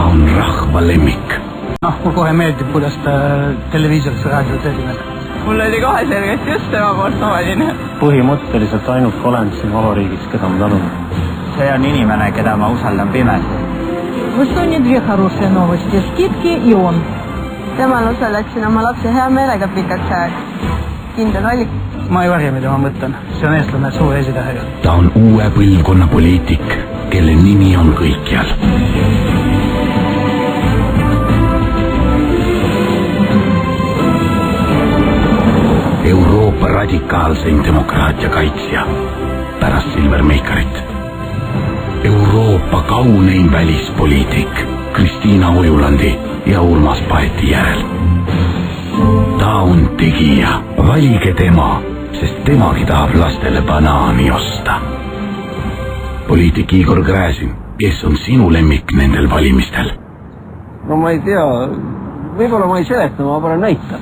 on rahva lemmik. Mulle kohe meeldib, kuidas ta televiisoris raadios esineb. Mul oli kohe selgelt just tema poolt valine. Põhimõtteliselt ainult olend siin vabariigis, keda ma talun. See on inimene, keda ma usaldan pimesi. В Эстонии две хорошие новости. Скидки и он. Temal osaleksin oma lapse hea meelega pikaks ajaks. Kindel valik. Ma ei varja, mida ma mõtlen. See on eestlane suure esitähega. Ta on uue põlvkonna poliitik, kelle nimi on kõikjal. Euroopa radikaalseim demokraatia kaitsja pärast Silver Meikarit. Euroopa kauneim välispoliitik Kristiina Ojulandi ja Urmas Paeti järel. Ta on tegija. Valige tema, sest temagi tahab lastele banaani osta. Poliitik Igor Gräzin, kes on sinu lemmik nendel valimistel? No ma ei tea, võib-olla ma ei seleta, ma panen näita.